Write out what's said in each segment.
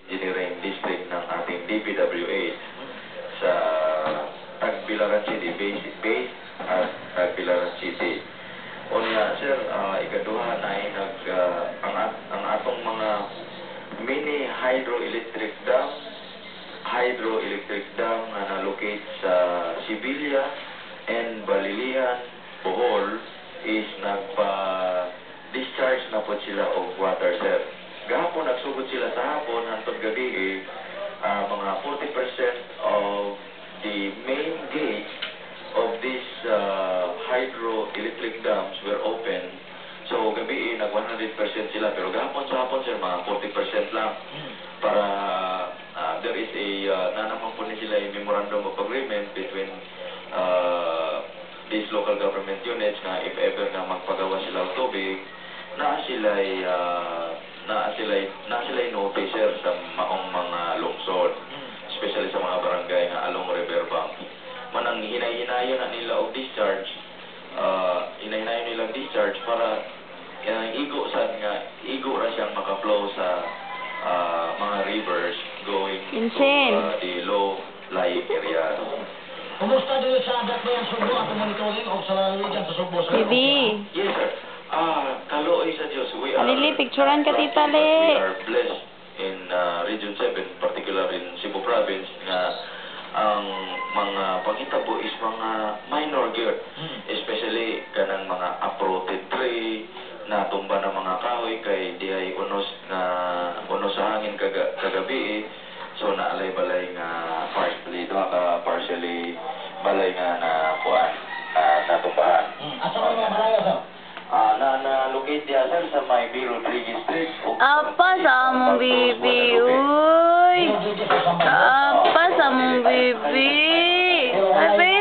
Engineering District ng ating DPWH sa Tagbilaran City, based at Tagbilaran City. Unya, sir, ikaduha na ay ang atong mga mini hydroelectric dam na na-locate sa Sibilia and Balilian, Bohol is nagpa-discharge na po sila of water, sir. Gahapon nagsugod sila sa hapon, hantod gabi mga 40% of the main gate of these hydroelectric dams were open. So gabi nag 100% sila, pero gahapon sa hapon, sir, mga 40% lang. Para there is a nanaman po sila yung memorandum of agreement between these local government units na if ever na magpagawa sila ng tubig, na sila'y notice, sir, sa maong mga lungsod, especially sa mga barangay na along riverbank. Manang hinay-hinayo na nila og discharge, discharge para igo ra siyang maka-flow sa mga rivers going to the low-lying areas. Kumusta dito sa adat mo yung Subo at monitoring o sa lalawigan sa Subo? Bibi. Yes, sir. Kaloy sa Diyos. Alili, picturean ka, Tita Le. We are blessed in Region 7, particularly in Cebu Province, na ang mga panghitabo is mga minor gyud, especially kanang mga uprooted tree, na tumba ng mga kahoy kay di ay unos sa hangin kagabi. So naalay balay nga partially balay nga na kuan natumbahan. Asa man mga balay, sir? Na-locate diya, sir, sa may B. Rodriguez Street. Apa sa mong bibi, uy? Apa sa mong bibi? Sabi?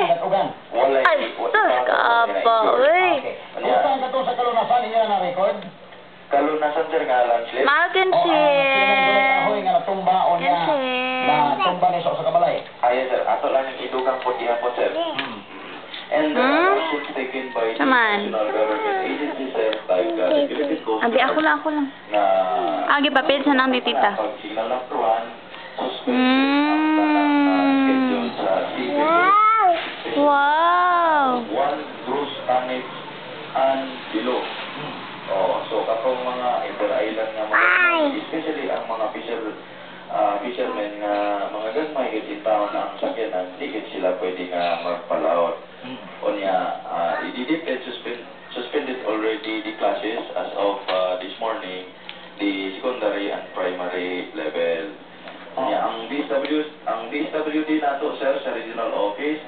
Ay, sus ka apa, uy? Kumusta ka to sa kalunasan ninyo na record? Kalunasan, sir, nga landslip. Malkin share. Kahoy nga natumba o niya natumba ni sa kabalay. Yes, sir. Ato lang yung idugang po diya po, sir. And actions taken by the national government agencies, sir, like the Philippine Coast Guard. Abi, ako lang. Na Agi, papel sa nang tita. pag-signal ng Tuan, suspend ang tanang schedule sa sequence. Wow! 1 gross tonnage and below. So kapag mga inter-island nga mga, especially ang mga fishermen nga mga gagmay in town na ang sakyanan, di sila pwede nga magpalaot. Onya, i-DepEd suspended already the classes as of this morning, the secondary and primary level. Onya, ang DSWD nato, sir, sa regional office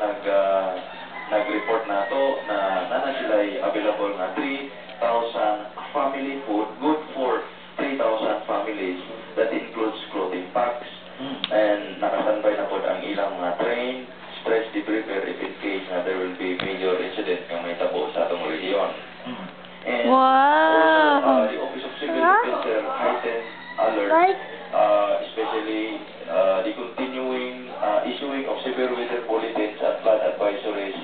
nag-report nato na sila available nga 3,000 family food, good for 3,000 families. That includes clothing packs, and nakasandbay na po ang ilang mga train, stretch debriefer if in case na there will be major incident nga may tabo sa atong region. And also, the Office of Civil Defense, sir, heightened alert, especially the continuing issuing of severe weather bulletins at flood advisories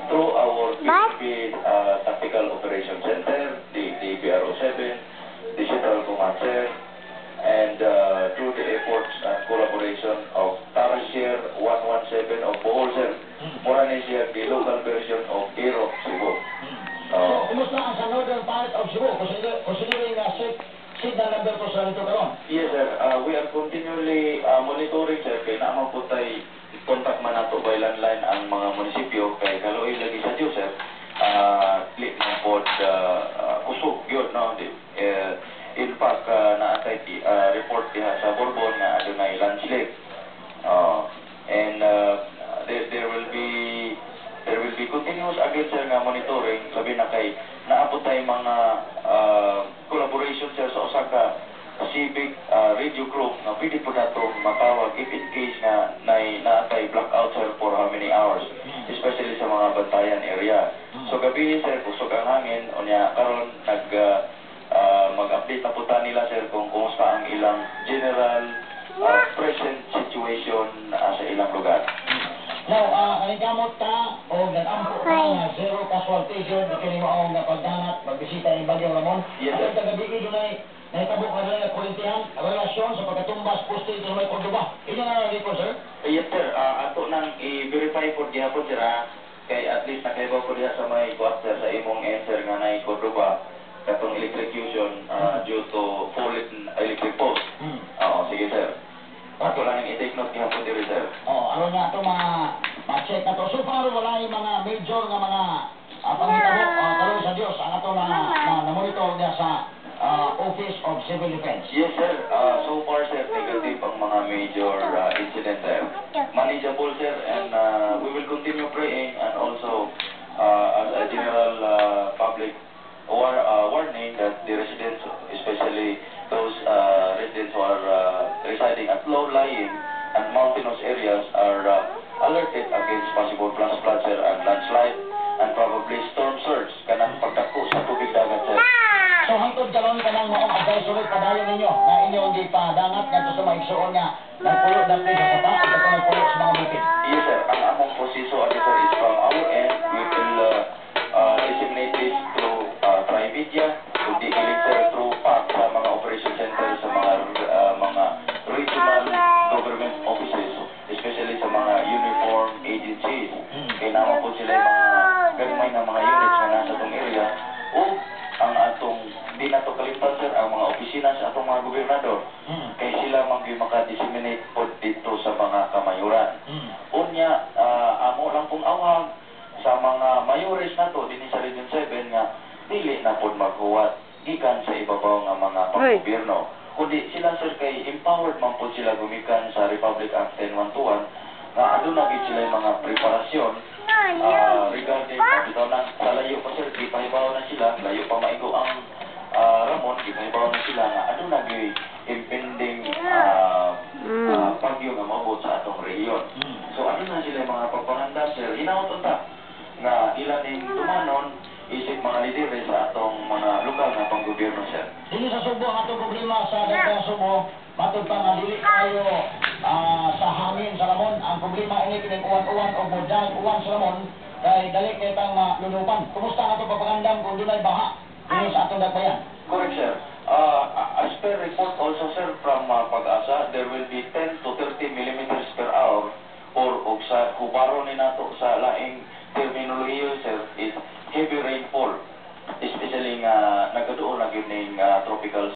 through our Philippine Tactical Operations Center, the PRO7, the Central Command, sir, and through the efforts and collaboration of Tarasier 117 of Bohol, sir, Moranesia, the local version of Aero Cebu. Kumusta ang sa northern part of Cebu? Considering signal number ko sa nito karon? Yes, sir. We are continually monitoring, sir, kay naman po tayo contact man nato by landline ang mga munisipyo kay kaloy lagi sa Diyos, sir. Click na po usog yun, no? In fact, naatay report diha sa Borbon na adunay landslip. And there will be continuous again, sir, nga monitoring. Sabi na kay naabot tayo mga collaboration, sir, sa Osaka Pacific radio group na pwede po natong matawag if in case na naatay blackout, sir, for how many hours, especially sa mga bantayan area. So gabi, sir, kusog ang hangin, o niya karon mag-update na po nila, sir, kung kumusta ang ilang general present situation sa ilang lugar. Now, kanikamot ta o nag-ampo ka na zero casualties yun, kini mo ang pagdanat, magbisita ng Bagyong Ramon. Yes, sir. Ang tagabigay doon ay naitabo ka rin na kurintihan, relasyon sa pagkatumbas poste sa may Cordoba. Inyo na record, sir? Yes sir, ato nang i-verify po gihapon sir ha. Kay at least nakaiba po diha sa may quarter sa imong answer nga na Cordoba katong electrocution due to fallen electric post. Oo, sige sir. Ato lang i-take note gihapon diri sir. Ano nga ito ma-check na to. So far, wala yung mga major nga mga pangitabo, kalong sa Diyos, ang ito na monitor niya sa Office of Civil Defense. Yes sir, so far sir, negative ang mga major incident sir. Manageable sir, and we will continue praying and also as a general public warning that the residents, especially those residents who are residing at low-lying and mountainous areas are alerted against possible flash flood sir and landslide and probably storm surge kanang pagdako sa tubig dagat sir. So hangtod karon kanang maong advisory padayon ninyo na inyong gipadangat ngadto sa maigsuon nga nagpuyo dapit sa sapa at ito nagpuyo sa mga bukid. Yes sir, ang among posiso sir is from our end, we will disseminate this through Trimedia, through the sir, through PAC sa mga operation center sa mga regional government offices, especially sa mga uniform agencies. Kaya naman po sila yung mga ganimay na mga units na nasa itong area o ang atong di na to kalimutan sir ang mga opisina sa atong mga gobernador kaya sila maka-disseminate po dito sa mga kamayuran. Unya, amo lang pong awag sa mga mayores na to din sa Region 7 nga dili na po maghuwat gikan sa ibabaw nga mga panggobyerno. Kundi sila sir kay empowered man po sila gumikan sa Republic Act 10121 nga aduna gid sila yung mga preparasyon regarding bitaw na sa layo pa sir, di pahibaw na sila, layo pa maigo ang ramon, di pahibaw na sila nga aduna gid impending bagyo nga maabot sa atong rehiyon. So aduna sila yung mga pagpangandam sir, hinaot unta nga ilan ning tumanon isip mga lidere sa atong mga lokal na panggobyerno sir. Dili sa Subo ang atong problema sa Dagta Subo, matod pa nga dili tayo sa hangin sa Ramon. Ang problema ini kining uwan-uwan o modang uwan sa Ramon kay dali kay tang lunupan. Kumusta ang atong papangandam kung dunay baha dinhi sa atong Dagbayan? Correct sir. As per report also sir from Pag-asa, there will be 10 to 13